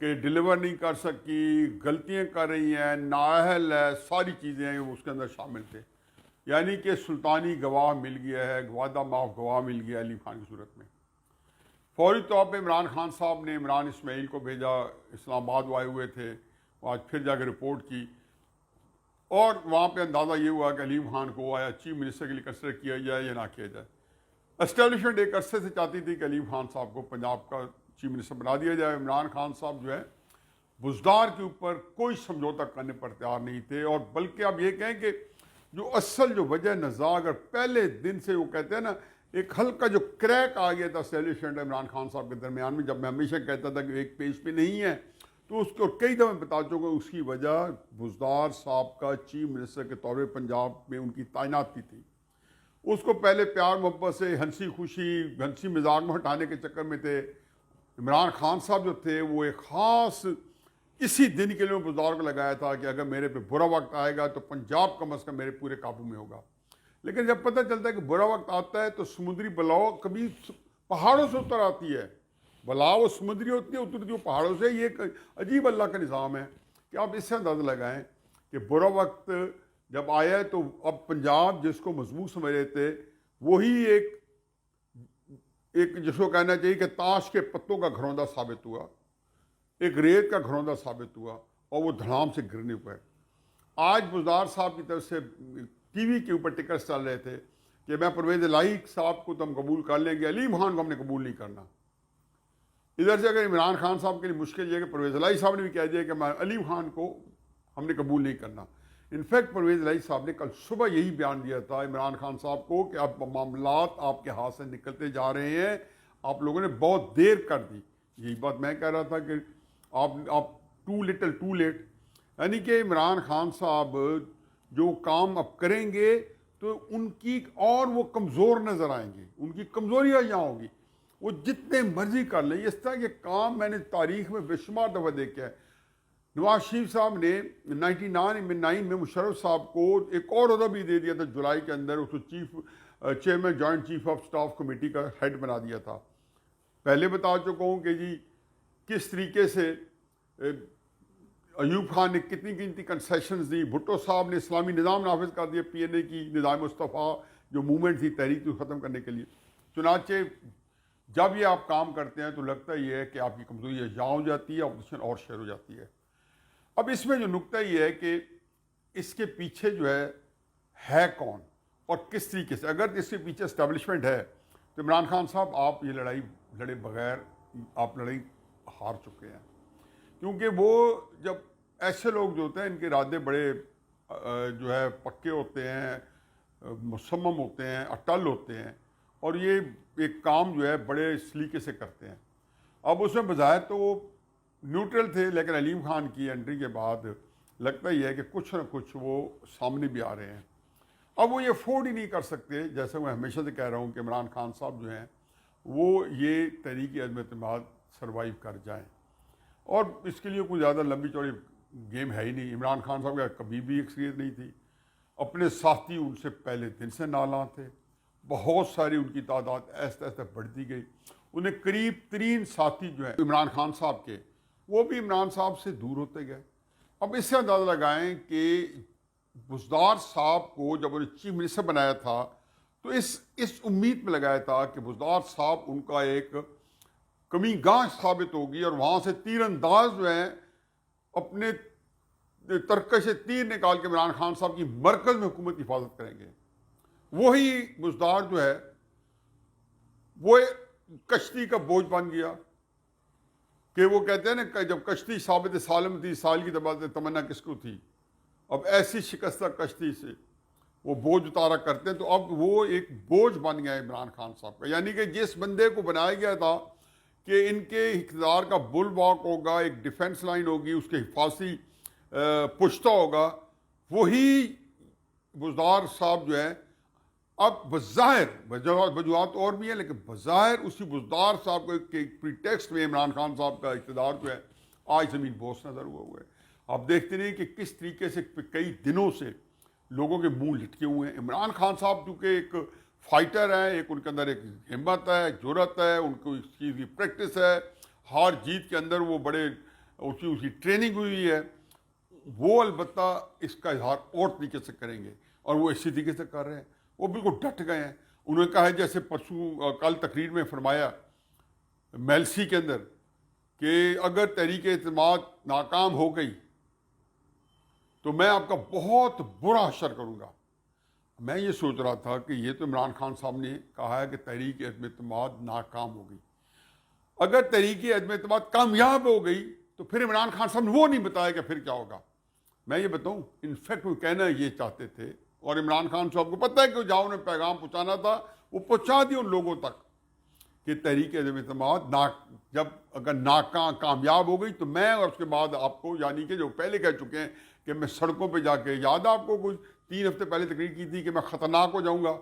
کہ ڈیلیور نہیں کر سکی، غلطیاں کر رہی ہیں، نااہل ہے، ساری چیزیں ہیں اس کے اندر شامل تھے. یعنی کہ سلطانی گواہ مل گیا ہے، وعدہ معاف گواہ مل گیا علیم خان کی صورت میں. فوری طور پہ عمران خان صاحب نے عمران اسماعیل کو بھیجا، اسلام آباد وہ آئے ہوئے تھے، آج پھر جا کے رپورٹ کی، اور وہاں پہ اندازہ یہ ہوا کہ علیم خان کو آیا چیف منسٹر کے لیے کنسیڈر کیا جائے یا نہ کیا جائے. اسٹیبلشمنٹ ایک عرصے سے چاہتی تھی کہ علیم خان صاحب کو پنجاب کا چیف منسٹر بنا دیا جائے. عمران خان صاحب جو ہے بزدار کے اوپر کوئی سمجھوتہ کرنے پر تیار نہیں تھے، اور بلکہ آپ یہ کہیں کہ جو اصل جو وجہ نزاع، اگر پہلے دن سے وہ کہتے ہیں نا ایک ہلکا جو کریک آ گیا تھا اسٹیبلشمنٹ عمران خان صاحب کے درمیان میں، جب میں ہمیشہ کہتا تھا کہ ایک پیج پہ نہیں ہے، تو اس کو کئی دفعہ بتا چکا اس کی وجہ بزدار صاحب کا چیف منسٹر کے طور پہ پنجاب میں ان کی تعیناتی تھی. اس کو پہلے پیار محبت سے ہنسی خوشی ہنسی مزاق میں ہٹانے کے چکر میں تھے. عمران خان صاحب جو تھے وہ ایک خاص اسی دن کے لیے بزدار کو لگایا تھا کہ اگر میرے پہ برا وقت آئے گا تو پنجاب کم از کم میرے پورے قابو میں ہوگا. لیکن جب پتہ چلتا ہے کہ برا وقت آتا ہے تو سمندری بلاؤ کبھی پہاڑوں سے اتر آتی ہے، بلا وہ سمندری ہوتی ہے، اترتی وہ پہاڑوں سے. یہ ایک عجیب اللہ کا نظام ہے کہ آپ اس سے اندازہ لگائیں کہ برا وقت جب آیا ہے تو اب پنجاب جس کو مضبوط سمجھ رہے تھے وہی ایک جس کو کہنا چاہیے کہ تاش کے پتوں کا گھروندہ ثابت ہوا، ایک ریت کا گھروندہ ثابت ہوا، اور وہ دھڑام سے گرنے پہ. آج بزدار صاحب کی طرف سے ٹی وی کے اوپر ٹکرز چل رہے تھے کہ میں پرویز الہی صاحب کو تو ہم قبول کر لیں گے، علیم خان کو ہم نے قبول نہیں کرنا. ادھر سے اگر عمران خان صاحب کے لیے مشکل یہ ہے کہ پرویز الہی صاحب نے بھی کہہ دیا کہ میں علیم خان کو ہم نے قبول نہیں کرنا. انفیکٹ پرویز الہی صاحب نے کل صبح یہی بیان دیا تھا عمران خان صاحب کو کہ اب معاملات آپ کے ہاتھ سے نکلتے جا رہے ہیں، آپ لوگوں نے بہت دیر کر دی. یہی بات میں کہہ رہا تھا کہ آپ ٹو لٹل ٹو لیٹ، یعنی کہ عمران خان صاحب جو کام اب کریں گے تو ان کی اور وہ کمزور نظر آئیں گے، ان کی کمزوریاں یہاں ہوں گی. وہ جتنے مرضی کر لیں، اس طرح کے کام میں نے تاریخ میں بے شمار دفعہ دیکھا ہے. نواز شریف صاحب نے 99 میں مشرف صاحب کو ایک اور عہدہ بھی دے دیا تھا جولائی کے اندر، اس کو chairman joint chief of staff committee کا ہیڈ بنا دیا تھا. پہلے بتا چکا ہوں کہ جی کس طریقے سے ایوب خان نے کتنی کنسیشنز دی. بھٹو صاحب نے اسلامی نظام نافذ کر دیا، پی این اے کی نظام مصطفیٰ جو موومنٹ تھی تحریک کو ختم کرنے کے لیے. چنانچہ جب یہ آپ کام کرتے ہیں تو لگتا ہی ہے کہ آپ کی کمزوری یہاں ہو جاتی ہے، اپوزیشن اور شیر ہو جاتی ہے. اب اس میں جو نکتہ یہ ہے کہ اس کے پیچھے جو ہے کون اور کس طریقے سے. اگر اس کے پیچھے اسٹیبلشمنٹ ہے تو عمران خان صاحب آپ یہ لڑائی لڑے بغیر آپ لڑائی ہار چکے ہیں، کیونکہ وہ جب ایسے لوگ جو ہوتے ہیں ان کے ارادے بڑے جو ہے پکے ہوتے ہیں، مصمم ہوتے ہیں، اٹل ہوتے ہیں، اور یہ ایک کام جو ہے بڑے سلیقے سے کرتے ہیں. اب اس میں بظاہر تو وہ نیوٹرل تھے، لیکن علیم خان کی انٹری کے بعد لگتا ہی ہے کہ کچھ نہ کچھ وہ سامنے بھی آ رہے ہیں. اب وہ یہ افورڈ ہی نہیں کر سکتے، جیسے میں ہمیشہ سے کہہ رہا ہوں کہ عمران خان صاحب جو ہیں وہ یہ تحریک عدم اعتماد سروائیو کر جائیں، اور اس کے لیے کوئی زیادہ لمبی چوڑی گیم ہے ہی نہیں. عمران خان صاحب کا کبھی بھی اکثریت نہیں تھی، اپنے ساتھی ان سے پہلے دن سے نالاں تھے، بہت ساری ان کی تعداد ایسے ایسے بڑھتی گئی. انہیں قریب ترین ساتھی جو ہیں عمران خان صاحب کے، وہ بھی عمران صاحب سے دور ہوتے گئے. اب اس سے اندازہ لگائیں کہ بزدار صاحب کو جب انہیں چیف منسٹر بنایا تھا تو اس امید میں لگایا تھا کہ بزدار صاحب ان کا ایک کمی گاہ ثابت ہوگی، اور وہاں سے تیر انداز جو ہیں اپنے ترکش تیر نکال کے عمران خان صاحب کی مرکز میں حکومت کی حفاظت کریں گے. وہی بزدار جو ہے وہ کشتی کا بوجھ بن گیا، کہ وہ کہتے ہیں نا کہ جب کشتی ثابت سالم تھی سال کی تمنا کس کو تھی. اب ایسی شکستہ کشتی سے وہ بوجھ اتارا کرتے ہیں، تو اب وہ ایک بوجھ بن گیا عمران خان صاحب کا. یعنی کہ جس بندے کو بنایا گیا تھا کہ ان کے اقتدار کا بل واک ہوگا، ایک ڈیفنس لائن ہوگی، اس کے حفاظتی پشتہ ہوگا، وہی بزدار صاحب جو ہے اب بظاہر وجوہات اور بھی ہیں، لیکن بظاہر اسی بزدار صاحب کو ایک پریٹیکسٹ میں عمران خان صاحب کا اقتدار جو ہے آج زمین بوس نظر ہوا ہے. آپ دیکھتے نہیں کہ کس طریقے سے کئی دنوں سے لوگوں کے منہ لٹکے ہوئے ہیں. عمران خان صاحب چونکہ ایک فائٹر ہیں، ایک ان کے اندر ایک ہمت ہے، جرأت ہے، ان کو اس چیز کی پریکٹس ہے، ہار جیت کے اندر وہ بڑے اس کی ٹریننگ ہوئی ہے، وہ البتہ اس کا اظہار اور طریقے سے کریں گے، اور وہ اسی طریقے سے کر رہے ہیں، وہ بالکل ڈٹ گئے ہیں۔ انہوں نے کہا ہے جیسے پرسوں کل تقریر میں فرمایا میلسی کے اندر کہ اگر تحریک اعتماد ناکام ہو گئی تو میں آپ کا بہت برا حشر کروں گا۔ میں یہ سوچ رہا تھا کہ یہ تو عمران خان صاحب نے کہا ہے کہ تحریک عدم اعتماد ناکام ہو گئی، اگر تحریک عدم اعتماد کامیاب ہو گئی تو پھر عمران خان صاحب نے وہ نہیں بتایا کہ پھر کیا ہوگا۔ میں یہ بتاؤں، انفیکٹ وہ کہنا یہ چاہتے تھے، اور عمران خان صاحب کو پتہ ہے کہ جہاں انہیں پیغام پہنچانا تھا وہ پہنچا دیا ان لوگوں تک کہ تحریک عدم اعتماد جب اگر کامیاب ہو گئی تو میں، اور اس کے بعد آپ کو، یعنی کہ جو پہلے کہہ چکے ہیں کہ میں سڑکوں پہ جا کے، یاد آپ کو کچھ 3 ہفتے پہلے تقریر کی تھی کہ میں خطرناک ہو جاؤں گا،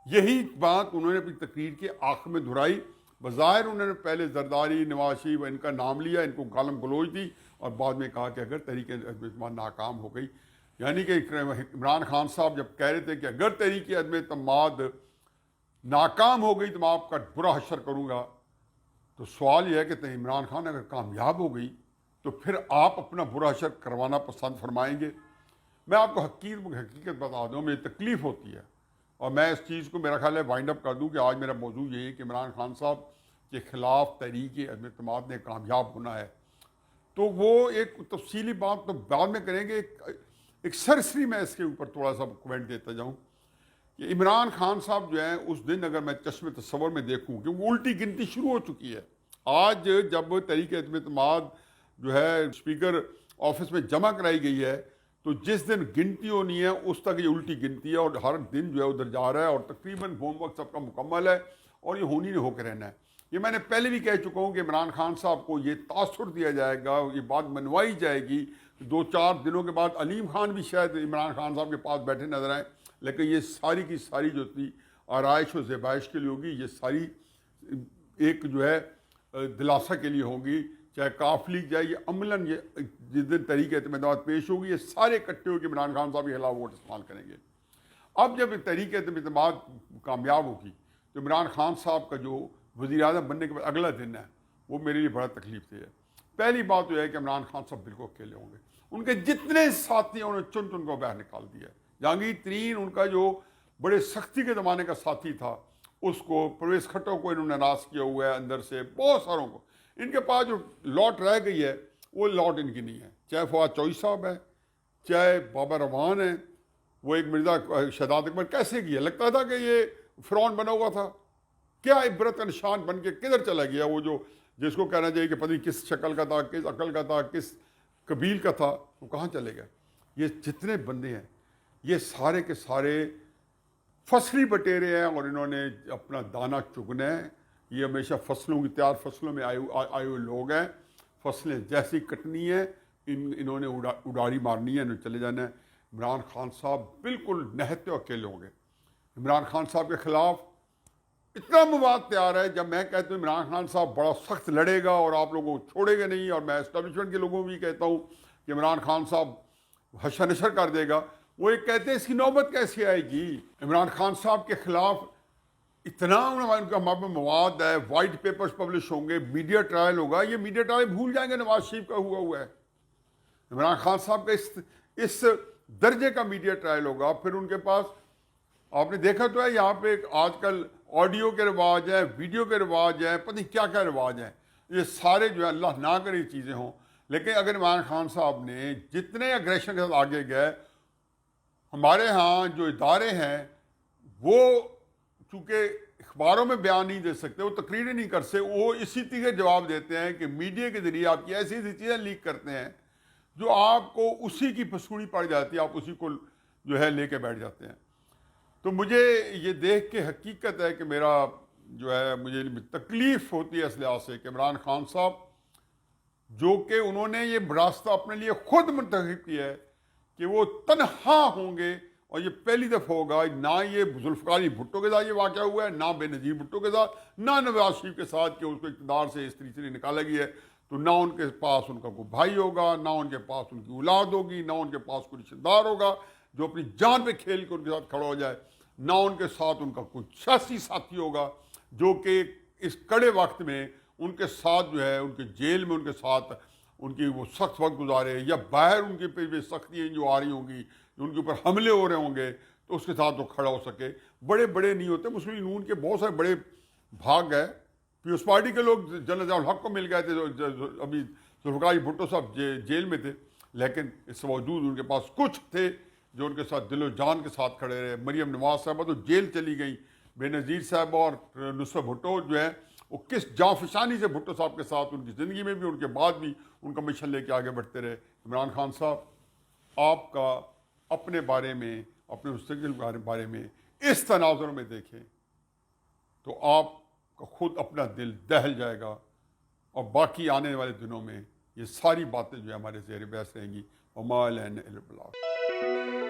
یہی بات انہوں نے اپنی تقریر کے آخر میں دہرائی۔ بظاہر انہوں نے پہلے زرداری، نواز شریف ان کا نام لیا، ان کو گالم گلوچ دی، اور بعد میں کہا کہ اگر تحریک عدم اعتماد ناکام ہو گئی، یعنی کہ عمران خان صاحب جب کہہ رہے تھے کہ اگر تحریک عدم اعتماد ناکام ہو گئی تو میں آپ کا برا حشر کروں گا، تو سوال یہ ہے کہ عمران خان اگر کامیاب ہو گئی تو پھر آپ اپنا برا حشر کروانا پسند فرمائیں گے؟ میں آپ کو حقیقت بتا دوں، مجھے تکلیف ہوتی ہے، اور میں اس چیز کو میرا خیال ہے وائنڈ اپ کر دوں کہ آج میرا موضوع یہ ہے کہ عمران خان صاحب کے خلاف تحریک عدم اعتماد نے کامیاب ہونا ہے، تو وہ ایک تفصیلی بات تو بعد میں کریں گے۔ ایک سرسری میں اس کے اوپر تھوڑا سا کومنٹ دیتا جاؤں کہ عمران خان صاحب جو ہیں اس دن اگر میں چشم تصور میں دیکھوں کہ وہ الٹی گنتی شروع ہو چکی ہے۔ آج جب تحریک عدم اعتماد جو ہے اسپیکر آفس میں جمع کرائی گئی ہے تو جس دن گنتی ہونی ہے اس تک یہ الٹی گنتی ہے، اور ہر دن جو ہے ادھر جا رہا ہے، اور تقریباً ہوم ورک سب کا مکمل ہے، اور یہ ہونی نہیں ہو کے رہنا ہے۔ یہ میں نے پہلے بھی کہہ چکا ہوں کہ عمران خان صاحب کو یہ تاثر دیا جائے گا، یہ بات منوائی جائے گی، 2-4 دنوں کے بعد علیم خان بھی شاید عمران خان صاحب کے پاس بیٹھے نظر آئیں، لیکن یہ ساری کی ساری جو تھی آرائش و زیبائش کے لیے ہوگی، یہ ساری ایک جو ہے دلاسا کے لیے ہوگی، چاہے کاف لیگ جائے، یہ عملاً یہ جس دن تحریک اعتماد پیش ہوگی یہ سارے اکٹھے ہو کے عمران خان صاحب کے خلاف ووٹ استعمال کریں گے۔ اب جب تحریک اعتماد کامیاب ہوگی تو عمران خان صاحب کا جو وزیر اعظم بننے کے بعد اگلا دن ہے وہ میرے لیے بڑا تکلیف دہ ہے۔ پہلی بات تو یہ ہے کہ عمران خان صاحب بالکل اکیلے ہوں گے، ان کے جتنے ساتھی ہیں انہوں نے چن کو باہر نکال دیا ہے۔ جہانگیر ترین ان کا جو بڑے سختی کے زمانے کا ساتھی تھا، اس کو، پرویز کھٹو کو انہوں نے ناراض کیا ہوا ہے اندر سے، بہت ساروں کو۔ ان کے پاس جو لاٹ رہ گئی ہے وہ لاٹ ان کی نہیں ہے، چاہے فواد چوئی صاحب ہے، چاہے بابا روان ہے، وہ ایک مرزا شہزاد اکبر کیسے کیا، لگتا تھا کہ یہ فرعون بنا ہوا تھا، کیا عبرت کا نشان بن کے کدھر چلا گیا، وہ جو جس کو کہنا چاہیے کہ پتہ نہیں کس شکل کا تھا، کس عقل کا تھا، کس قبیل کا تھا، وہ کہاں چلے گئے۔ یہ جتنے بندے ہیں یہ سارے کے سارے فصلی بٹیرے ہیں، اور انہوں نے اپنا دانہ چگنا ہے۔ یہ ہمیشہ فصلوں کی تیار فصلوں میں آئے ہوئے لوگ ہیں، فصلیں جیسی کٹنی ہیں انہوں نے اڈاری مارنی ہے، انہوں نے چلے جانا ہے۔ عمران خان صاحب بالکل نہتے اکیلے ہوں گے۔ عمران خان صاحب کے خلاف اتنا مواد تیار ہے، جب میں کہتا ہوں عمران خان صاحب بڑا سخت لڑے گا اور آپ لوگوں کو چھوڑے گا نہیں، اور میں اسٹیبلشمنٹ کے لوگوں کو بھی کہتا ہوں کہ عمران خان صاحب حشر نشر کر دے گا، وہ ایک کہتے ہیں اس کی نوبت کیسے آئے گی۔ عمران خان صاحب کے خلاف اتنا ان کا مواد ہے، وائٹ پیپرز پبلش ہوں گے، میڈیا ٹرائل ہوگا، یہ میڈیا ٹرائل بھول جائیں گے نواز شریف کا ہوا ہے۔ عمران خان صاحب کا اس درجے کا میڈیا ٹرائل ہوگا، پھر ان کے پاس آپ نے دیکھا تو ہے یہاں پہ آج کل آڈیو کے رواج ہیں، ویڈیو کے رواج ہیں، پتہ نہیں کیا کیا رواج ہیں، یہ سارے جو ہے اللہ نہ کرے یہ چیزیں ہوں۔ لیکن اگر عمران خان صاحب نے جتنے اگریشن کے ساتھ آگے گئے، ہمارے ہاں جو ادارے ہیں وہ چونکہ اخباروں میں بیان نہیں دے سکتے، وہ تقریریں نہیں کر سکتے، وہ اسی طرح جواب دیتے ہیں کہ میڈیا کے ذریعے آپ کی ایسی ایسی چیزیں لیک کرتے ہیں جو آپ کو اسی کی پسکوڑی پڑ جاتی ہے، آپ اسی کو جو ہے لے کے بیٹھ جاتے ہیں۔ تو مجھے یہ دیکھ کے حقیقت ہے کہ میرا جو ہے مجھے تکلیف ہوتی ہے اس لحاظ سے کہ عمران خان صاحب جو کہ انہوں نے یہ راستہ اپنے لیے خود منتخب کیا ہے کہ وہ تنہا ہوں گے، اور یہ پہلی دفعہ ہوگا، نہ یہ ذوالفقار علی بھٹو کے ساتھ یہ واقعہ ہوا ہے، نہ بے نظیر بھٹو کے ساتھ، نہ نواز شریف کے ساتھ کہ اس کو اقتدار سے اس طریقے سے نکالا گیا ہے، تو نہ ان کے پاس ان کا کوئی بھائی ہوگا، نہ ان کے پاس ان کی اولاد ہوگی، نہ ان کے پاس کوئی رشتہ دار ہوگا جو اپنی جان پہ کھیل کے ان کے ساتھ کھڑا ہو جائے، نہ ان کے ساتھ ان کا کوئی سیاسی ساتھی ہوگا جو کہ اس کڑے وقت میں ان کے ساتھ جو ہے ان کے جیل میں ان کے ساتھ ان کی وہ سخت وقت گزارے، یا باہر ان کے پہ سختیاں جو آ رہی ہوں گی، جو ان کے اوپر حملے ہو رہے ہوں گے، تو اس کے ساتھ وہ کھڑا ہو سکے۔ بڑے بڑے نہیں ہوتے، مسلم لیگ نون کے بہت سارے بڑے بھاگ گئے، پیپلز پارٹی کے لوگ جنرل ضیاء الحق کو مل گئے تھے، ابھی ذوالفقار بھٹو صاحب جیل میں تھے، لیکن اس باوجود ان کے پاس کچھ تھے جو ان کے ساتھ دل و جان کے ساتھ کھڑے رہے۔ مریم نواز صاحبہ تو جیل چلی گئیں، بے نظیر صاحبہ اور نصرت بھٹو جو ہے وہ کس جانفشانی سے بھٹو صاحب کے ساتھ ان کی زندگی میں بھی، ان کے بعد بھی ان کا مشن لے کے آگے بڑھتے رہے۔ عمران خان صاحب، آپ کا اپنے بارے میں، اپنے مستقبل کے بارے میں اس تناظر میں دیکھیں تو آپ کا خود اپنا دل دہل جائے گا، اور باقی آنے والے دنوں میں یہ ساری باتیں جو ہے ہمارے زیر بحث رہیں گی۔ وما لنا الا البلاغ۔